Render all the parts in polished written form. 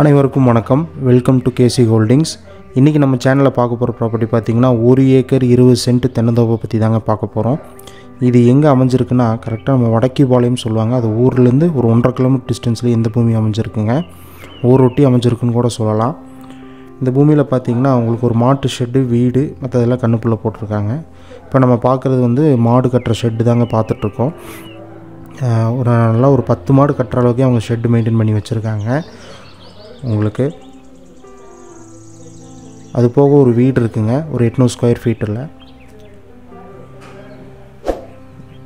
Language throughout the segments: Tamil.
அனைவருக்கும் வணக்கம். Welcome to KC Holdings. இன்றைக்கி நம்ம சேனலில் பார்க்க போகிற ப்ராப்பர்ட்டி பார்த்திங்கன்னா 1 ஏக்கர் 20 சென்ட் தென்னந்தோப்பை பற்றி தாங்க பார்க்க போகிறோம். இது எங்கே அமைஞ்சிருக்குன்னா கரெக்டாக நம்ம வடக்கிபாளையம் சொல்லுவாங்க. அது ஊர்லேருந்து ஒரு 1.5 கிலோமீட்டர் டிஸ்டன்ஸில் இந்த பூமி அமைஞ்சிருக்குங்க. ஊரொட்டி அமைஞ்சிருக்குன்னு கூட சொல்லலாம். இந்த பூமியில் பார்த்திங்கன்னா உங்களுக்கு ஒரு மாட்டு ஷெட்டு, வீடு, மற்றதெல்லாம் கண்ணுக்குள்ளே போட்டிருக்காங்க. இப்போ நம்ம பார்க்குறது வந்து மாடு கட்டுற ஷெட்டு தாங்க பார்த்துட்ருக்கோம். ஒரு 10 மாடு கட்டுற அளவுக்கு அவங்க ஷெட்டு மெயின்டைன் பண்ணி வச்சுருக்காங்க. உங்களுக்கு அது போக ஒரு வீடு இருக்குங்க, ஒரு 800 ஸ்கொயர் ஃபீட்டில்.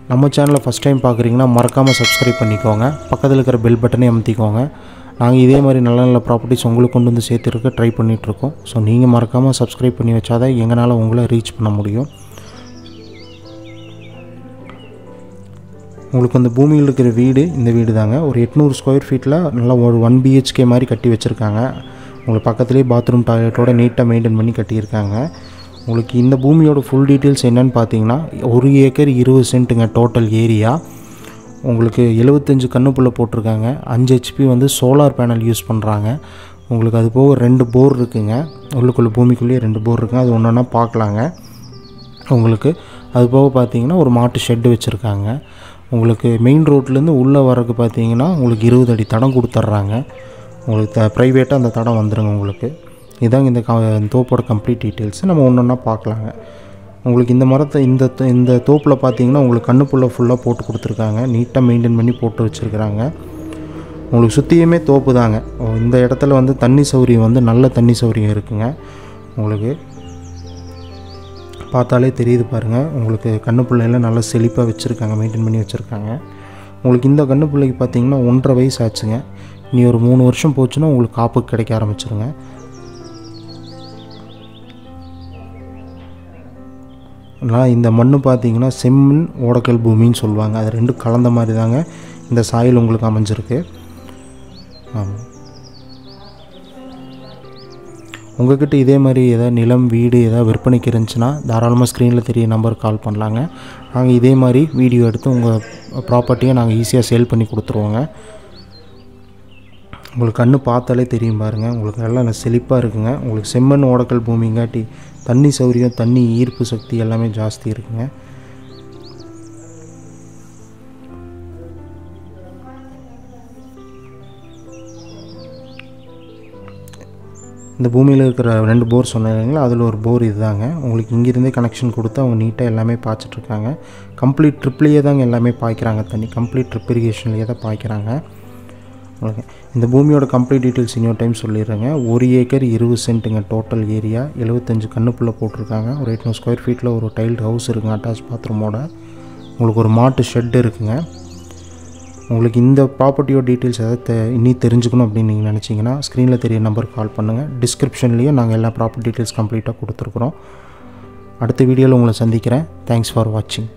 நம்ம சேனலை ஃபஸ்ட் டைம் பார்க்குறீங்கன்னா மறக்காமல் சப்ஸ்கிரைப் பண்ணிக்கோங்க. பக்கத்தில் இருக்கிற பெல் பட்டனே அமுத்திக்கோங்க. நாங்கள் இதே மாதிரி நல்ல நல்ல ப்ராப்பர்ட்டிஸ் உங்களுக்கு கொண்டு வந்து சேர்த்துருக்க ட்ரை பண்ணிகிட்ருக்கோம். ஸோ நீங்கள் மறக்காமல் சப்ஸ்கிரைப் பண்ணி வச்சாதான் எங்களால் உங்களை ரீச் பண்ண முடியும். உங்களுக்கு அந்த பூமியில் இருக்கிற வீடு இந்த வீடு தாங்க. ஒரு 800 ஸ்கொயர் ஃபீட்டில் நல்லா ஒரு 1 BHK மாதிரி கட்டி வச்சுருக்காங்க. உங்களுக்கு பக்கத்துலேயே பாத்ரூம், டாய்லெட்டோட நீட்டாக மெயின்டைன் பண்ணி கட்டியிருக்காங்க. உங்களுக்கு இந்த பூமியோட ஃபுல் டீட்டெயில்ஸ் என்னென்னு பார்த்தீங்கன்னா 1 ஏக்கர் 20 சென்ட்டுங்க டோட்டல் ஏரியா. உங்களுக்கு 75 கண்ணுப்புள்ள போட்டிருக்காங்க. 5 HP வந்து சோலார் பேனல் யூஸ் பண்ணுறாங்க. உங்களுக்கு அது போக 2 போர் இருக்குங்க. உள்ளுக்குள்ளே பூமிக்குள்ளேயே 2 போர் இருக்குங்க. அது ஒன்று ஒன்றா பார்க்கலாங்க. உங்களுக்கு அது போக பார்த்தீங்கன்னா ஒரு மாட்டு ஷெட்டு வச்சுருக்காங்க. உங்களுக்கு மெயின் ரோட்லேருந்து உள்ளே வரக்கு பார்த்தீங்கன்னா உங்களுக்கு 20 அடி தடம் கொடுத்துட்றாங்க. உங்களுக்கு ப்ரைவேட்டாக அந்த தடம் வந்துடுங்க. உங்களுக்கு இதாங்க இந்த தோப்போட கம்ப்ளீட் டீட்டெயில்ஸ். நம்ம ஒன்று ஒன்றா பார்க்கலாங்க. உங்களுக்கு இந்த மரத்தை இந்த தோப்பில் பார்த்தீங்கன்னா உங்களுக்கு கண்ணுப்புள்ள ஃபுல்லாக போட்டு கொடுத்துருக்காங்க. நீட்டாக மெயின்டைன் பண்ணி போட்டு வச்சுருக்குறாங்க. உங்களுக்கு சுற்றியுமே தோப்பு தாங்க. இந்த இடத்துல வந்து தண்ணி சௌரியம் வந்து நல்ல தண்ணி சௌரியம் இருக்குங்க. உங்களுக்கு பார்த்தாலே தெரியுது பாருங்கள். உங்களுக்கு கண்ணுப்பிள்ளையெல்லாம் நல்லா செழிப்பாக வச்சுருக்காங்க, மெயின்டைன் பண்ணி வச்சுருக்காங்க. உங்களுக்கு இந்த கண்ணுப்பிள்ளைக்கு பார்த்தீங்கன்னா 1.5 வயசு ஆச்சுங்க. இனி ஒரு 3 வருஷம் போச்சுன்னா உங்களுக்கு காப்பு கிடைக்க ஆரம்பிச்சிருங்க. ஆனால் இந்த மண் பார்த்தீங்கன்னா செம்மண், ஓடக்கல் பூமின்னு சொல்லுவாங்க. அது ரெண்டும் கலந்த மாதிரி தாங்க இந்த சாயில் உங்களுக்கு அமைஞ்சிருக்கு. ஆமாம், உங்கள்கிட்ட இதே மாதிரி ஏதாவது நிலம், வீடு ஏதாவது விற்பனைக்கு இருந்துச்சுன்னா தாராளமாக ஸ்க்ரீனில் தெரிய நம்பருக்கு கால் பண்ணலாங்க. நாங்கள் இதே மாதிரி வீடியோ எடுத்து உங்கள் ப்ராப்பர்ட்டியை நாங்கள் ஈஸியாக சேல் பண்ணி கொடுத்துருவோங்க. உங்களுக்கு கண்ணு பார்த்தாலே தெரியும் பாருங்கள். உங்களுக்கு நல்லா செழிப்பாக இருக்குங்க. உங்களுக்கு செம்மண், ஓடக்கல் பூமிங்காட்டி தண்ணி சௌரியம், தண்ணி ஈர்ப்பு சக்தி எல்லாமே ஜாஸ்தி இருக்குங்க. இந்த பூமியில் இருக்கிற 2 போர் சொன்னாங்களா, அதில் ஒரு போர் இதுதாங்க. உங்களுக்கு இங்கேருந்தே கனெக்ஷன் கொடுத்து அவங்க நீட்டாக எல்லாமே பாய்ச்சிட்ருக்காங்க. கம்ப்ளீட் ட்ரிப்லேயே தாங்க எல்லாமே பாய்க்கிறாங்க. தண்ணி கம்ப்ளீட் ட்ரிப் இரிகேஷன்லேயே தான் பாய்க்கிறாங்க. ஓகே, இந்த பூமியோட கம்ப்ளீட் டீட்டெயில்ஸ் இன்னொரு டைம் சொல்லிடுறேங்க. 1 ஏக்கர் 20 சென்ட்டுங்க டோட்டல் ஏரியா. 75 கண்ணுப்புள்ள போட்டிருக்காங்க. ஒரு 800 ஸ்கொயர் ஃபீட்டில் ஒரு டைல்டு ஹவுஸ் இருக்குங்க அட்டாச் பாத்ரூமோட. உங்களுக்கு ஒரு மாட்டு ஷெட்டு இருக்குங்க. உங்களுக்கு இந்த ப்ராப்பர்ட்டியோட டீட்டெயில்ஸ் எதாவது இன்னும் தெரிஞ்சுக்கணும் அப்படின்னு நீங்கள் நினச்சிங்கன்னா ஸ்க்ரீனில் தெரிய நம்பருக்கு கால் பண்ணுங்கள். டிஸ்கிரிப்ஷன்லேயும் நாங்கள் எல்லா ப்ராப்பர்ட்டி டீட்டெயில்ஸ் கம்ப்ளீட்டாக கொடுத்துருக்குறோம். அடுத்த வீடியோவில் உங்களை சந்திக்கிறேன். தேங்க்ஸ் ஃபார் வாட்சிங்.